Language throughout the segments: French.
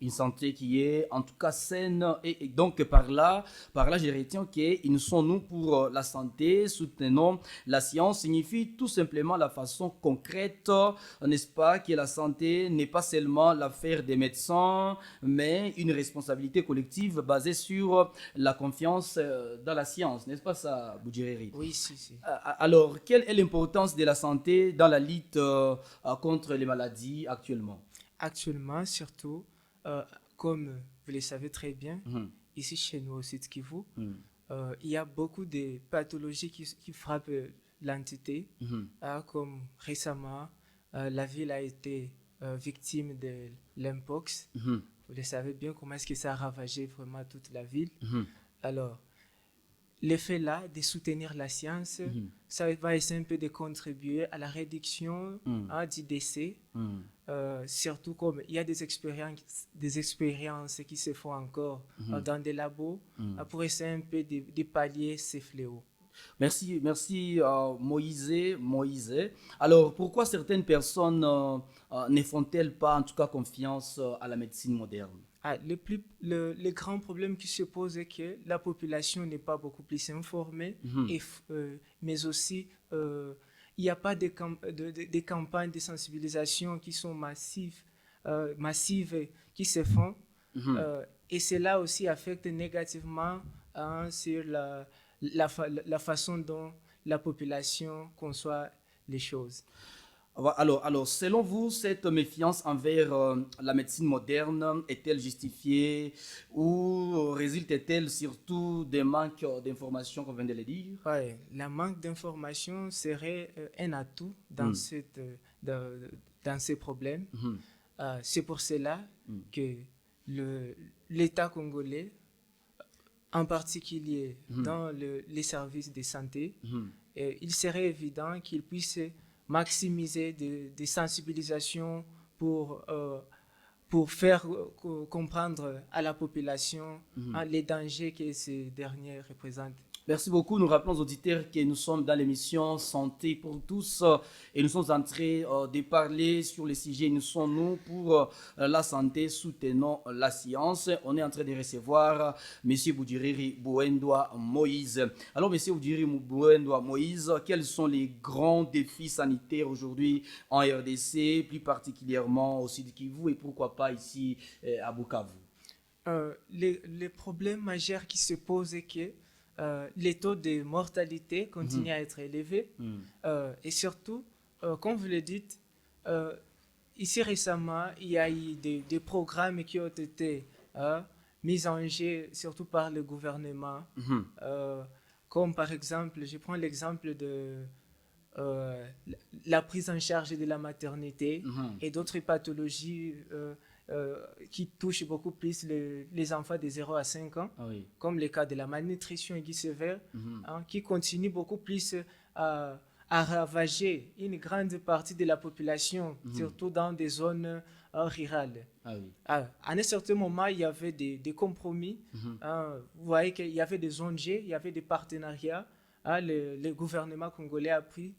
une santé qui est en tout cas saine. Et donc par là, je retiens que nous sommes nous pour la santé, soutenons la science, signifie tout simplement la façon concrète, n'est-ce pas, que la santé n'est pas seulement l'affaire des médecins, mais une responsabilité collective basée sur la confiance dans la science, n'est-ce pas ça, Boudjiriri? Oui, si, si. Alors, quelle est l'importance de la santé dans la lutte contre les maladies actuellement? Actuellement, surtout, euh, comme vous le savez très bien, Mhm, ici chez nous au Sud Kivu, mhm, il y a beaucoup de pathologies qui frappent l'entité, mhm, comme récemment, la ville a été victime de l'Mpox. mhm, Vous le savez bien comment est-ce que ça a ravagé vraiment toute la ville. mhm, Alors, l'effet là de soutenir la science, mhm, ça va essayer un peu de contribuer à la réduction mhm, du décès. mhm, Surtout comme il y a des expériences qui se font encore mhm, dans des labos mhm. pour essayer un peu de pallier ces fléaux. Merci, merci Moïse. Alors, pourquoi certaines personnes ne font-elles pas, en tout cas, confiance à la médecine moderne? Le grand problème qui se pose est que la population n'est pas beaucoup plus informée, Mhm, mais aussi il n'y a pas de campagnes de sensibilisation qui sont massives et qui se font. mhm. Et cela aussi affecte négativement sur la façon dont la population conçoit les choses. Alors, selon vous, cette méfiance envers la médecine moderne est-elle justifiée ou résulte-t-elle surtout des manques d'informations qu'on vient de le dire? Ouais, la manque d'information serait un atout Mhm, dans, dans ces problèmes. mhm, C'est pour cela mhm, que l'État congolais, en particulier mhm, dans les services de santé, mhm. il serait évident qu'il puisse maximiser des sensibilisations pour faire comprendre à la population Mhm. les dangers que ces derniers représentent. Merci beaucoup. Nous rappelons aux auditeurs que nous sommes dans l'émission Santé pour tous et nous sommes en train de parler sur les sujets. Nous sommes nous pour la santé, soutenons la science. On est en train de recevoir Monsieur Boudiriri Bouendoua Moïse. Alors, Monsieur Boudiriri Bouendoua Moïse, quels sont les grands défis sanitaires aujourd'hui en RDC, plus particulièrement au Sud Kivu et pourquoi pas ici à Bukavu? Les problèmes majeurs qui se posent est que les taux de mortalité Mhm, continuent à être élevés mhm, et surtout, comme vous le dites, euh, ici récemment, il y a eu des programmes qui ont été mis en jeu surtout par le gouvernement, mhm, euh, comme par exemple, je prends l'exemple de euh, la prise en charge de la maternité mhm. et d'autres pathologies qui touchent beaucoup plus les enfants de 0 à 5 ans, Ah oui. comme le cas de la malnutrition aiguë sévère, Mhm, qui continue beaucoup plus à ravager une grande partie de la population, mhm. surtout dans des zones rurales. Ah oui. À un certain moment, il y avait des compromis. Mhm, Vous voyez qu'il y avait des ONG, il y avait des partenariats. Le gouvernement congolais a pris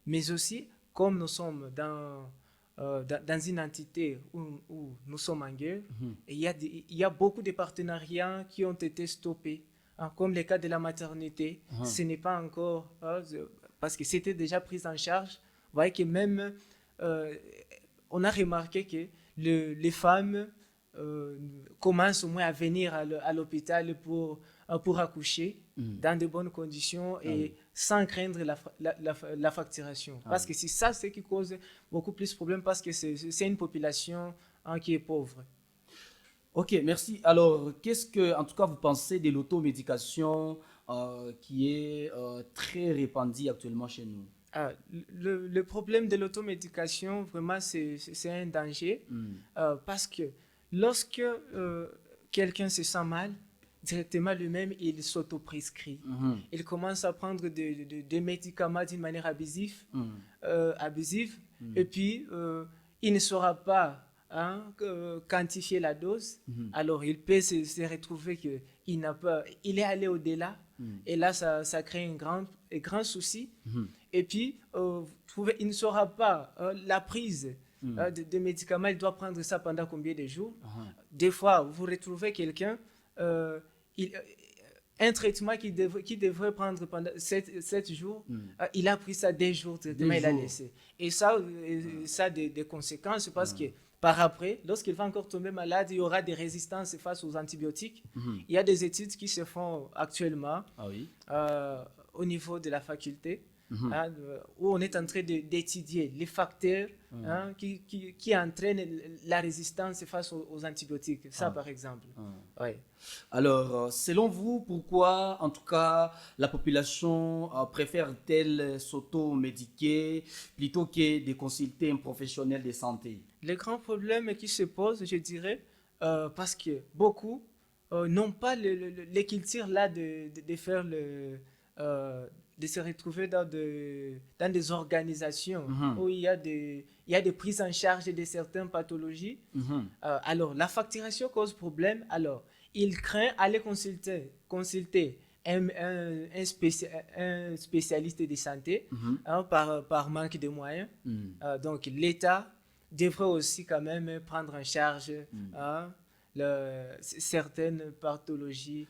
mais aussi, comme nous sommes dans une entité où nous sommes en guerre, mhm, et il y a beaucoup de partenariats qui ont été stoppés. Comme le cas de la maternité, mhm. ce n'est pas encore, parce que c'était déjà pris en charge. Vous voyez que même, euh, on a remarqué que les femmes euh, commencent au moins à venir à l'hôpital pour accoucher Mhm. dans de bonnes conditions Ah oui. et sans craindre la facturation. Ah Parce oui. que c'est ça ce qui cause beaucoup plus de problèmes parce que c'est une population qui est pauvre. Ok, merci. Alors, qu'est-ce que, en tout cas, vous pensez de l'automédication qui est très répandue actuellement chez nous? Le problème de l'automédication, vraiment, c'est un danger Mhm, parce que lorsque quelqu'un se sent mal, directement lui-même, il s'autoprescrit. mhm, Il commence à prendre des médicaments d'une manière mhm, abusive et mhm, puis il ne saura pas quantifier la dose. mhm, Alors il peut se retrouver qu'il n'a pas, il est allé au-delà mhm, et là ça crée un grand souci. mhm, Et puis il ne saura pas la prise. de médicaments, il doit prendre ça pendant combien de jours? Mhm. Des fois, vous retrouvez quelqu'un, il, un traitement qu'il devrait prendre pendant 7 jours, il a pris ça des jours, traitement, Des il a jours. laissé. Et ça a des conséquences parce que par après, lorsqu'il va encore tomber malade, il y aura des résistances face aux antibiotiques. Il y a des études qui se font actuellement Ah oui. au niveau de la faculté, Mhm. où on est en train d'étudier les facteurs qui entraînent la résistance face aux antibiotiques. Ça, par exemple. Ouais. Alors, selon vous, pourquoi, en tout cas, la population préfère-t-elle s'auto-médiquer plutôt que de consulter un professionnel de santé? Le grand problème qui se pose, je dirais, parce que beaucoup n'ont pas les cultures là de faire euh, de se retrouver dans des organisations Mhm. où il y a des prises en charge de certaines pathologies. Mhm. Alors, la facturation cause problème. Alors, il craint aller consulter un spécialiste de santé Mhm. par manque de moyens. Mhm. Donc, l'État devrait aussi quand même prendre en charge hein, certaines pathologies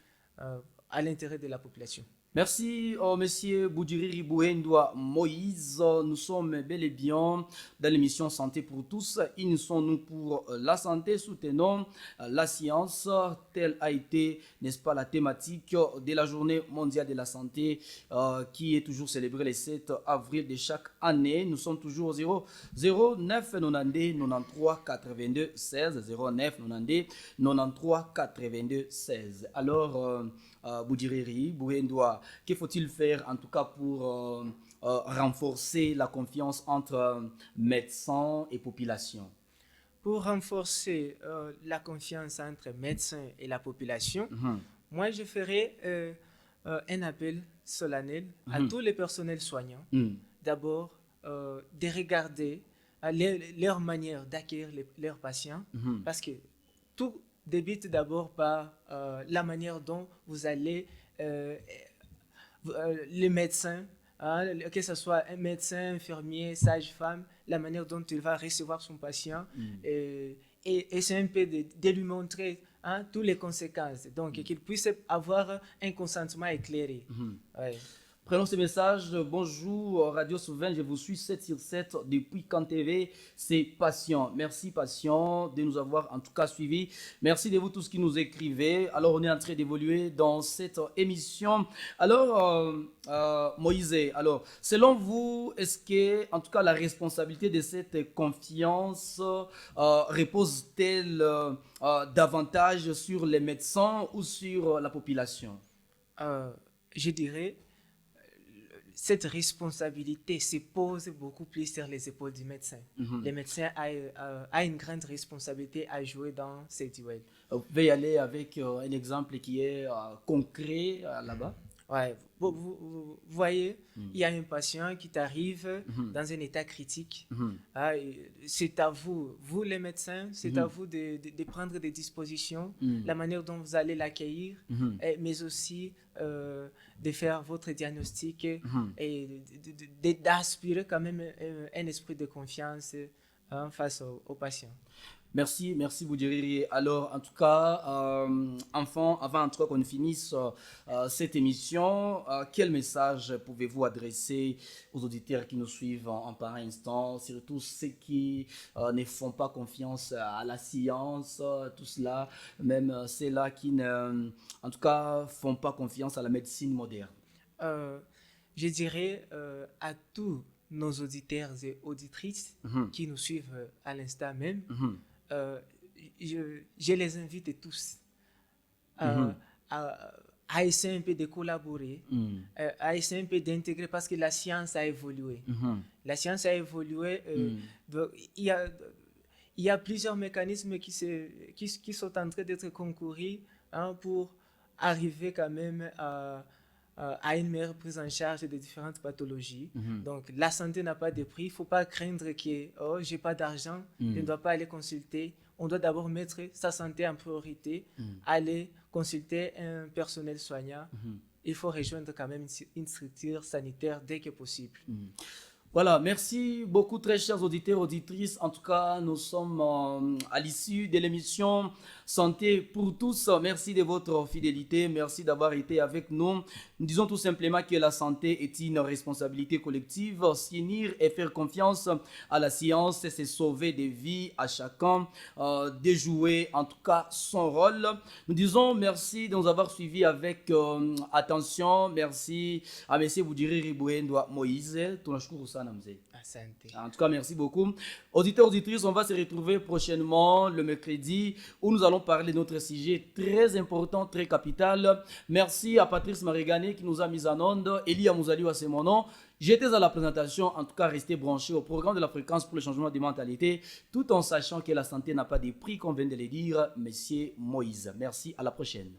à l'intérêt de la population. Merci, monsieur Boudiri Bouhendoua Moïse. Nous sommes bel et bien dans l'émission Santé pour tous. Unissons-nous pour la santé, soutenons la science. Telle a été, n'est-ce pas, la thématique de la Journée mondiale de la santé qui est toujours célébrée le 7 avril de chaque année. Nous sommes toujours au 09 90 93 82 16. 09 90 93 82 16. Alors, Boudiriri, Bouhendoua, que faut-il faire en tout cas pour renforcer la confiance entre médecins et population? Pour renforcer la confiance entre médecins et la population, moi je ferai un appel solennel à tous les personnels soignants. D'abord, de regarder leur manière d'accueillir leurs patients, parce que tout débute d'abord par la manière dont vous allez les médecins, hein, que ce soit un médecin, infirmier, sage-femme, la manière dont il va recevoir son patient et c'est un peu de lui montrer hein, toutes les conséquences. Donc, qu'il puisse avoir un consentement éclairé. Ouais. Prenons ce message. Bonjour Radio Souveraine, je vous suis 7 sur 7 depuis Can TV. C'est Patient. Merci Patient de nous avoir en tout cas suivis. Merci de vous tous qui nous écrivez. Alors on est en train d'évoluer dans cette émission. Alors Moïse, alors selon vous, est-ce que en tout cas la responsabilité de cette confiance repose-t-elle davantage sur les médecins ou sur la population? Je dirais cette responsabilité se pose beaucoup plus sur les épaules du médecin. Le médecin a une grande responsabilité à jouer dans cette duel. Vous pouvez y aller avec un exemple qui est concret là-bas. Ouais, vous voyez, il y a un patient qui t'arrive dans un état critique. C'est à vous, vous les médecins, c'est à vous de prendre des dispositions, la manière dont vous allez l'accueillir, mais aussi de faire votre diagnostic et d'aspirer quand même un esprit de confiance face au patient. Merci, merci Boudiriri. Alors, en tout cas, avant en tout cas qu'on finisse cette émission, quel message pouvez-vous adresser aux auditeurs qui nous suivent en pareil instant, surtout ceux qui ne font pas confiance à la science, tout cela, même ceux-là qui ne, en tout cas, font pas confiance à la médecine moderne? Je dirais à tous nos auditeurs et auditrices qui nous suivent à l'instant même, je les invite tous à essayer un peu de collaborer, à essayer un peu d'intégrer parce que la science a évolué. La science a évolué. Il y a plusieurs mécanismes qui sont en train d'être concourus pour arriver quand même à une meilleure prise en charge des différentes pathologies. Donc, la santé n'a pas de prix. Il ne faut pas craindre que oh, j'ai pas d'argent, je ne dois pas aller consulter. On doit d'abord mettre sa santé en priorité, aller consulter un personnel soignant. Il faut rejoindre quand même une structure sanitaire dès que possible. Voilà, merci beaucoup, très chers auditeurs, auditrices. En tout cas, nous sommes à l'issue de l'émission Santé pour tous. Merci de votre fidélité, merci d'avoir été avec nous. Nous disons tout simplement que la santé est une responsabilité collective. S'unir et faire confiance à la science, c'est sauver des vies à chacun, de jouer en tout cas son rôle. Nous disons merci de nous avoir suivis avec attention. Merci à M. Boudiri Ribouendwa Moïse. Asante. En tout cas, merci beaucoup. Auditeurs, auditrices, on va se retrouver prochainement le mercredi où nous allons parler de notre sujet très important, très capital. Merci à Patrice Marigané qui nous a mis en onde. Elia Mouzaliwa, c'est mon nom. J'étais à la présentation, en tout cas, restez branchés au programme de la fréquence pour le changement de mentalité, tout en sachant que la santé n'a pas de prix, comme vient de le dire Monsieur Moïse. Merci, à la prochaine.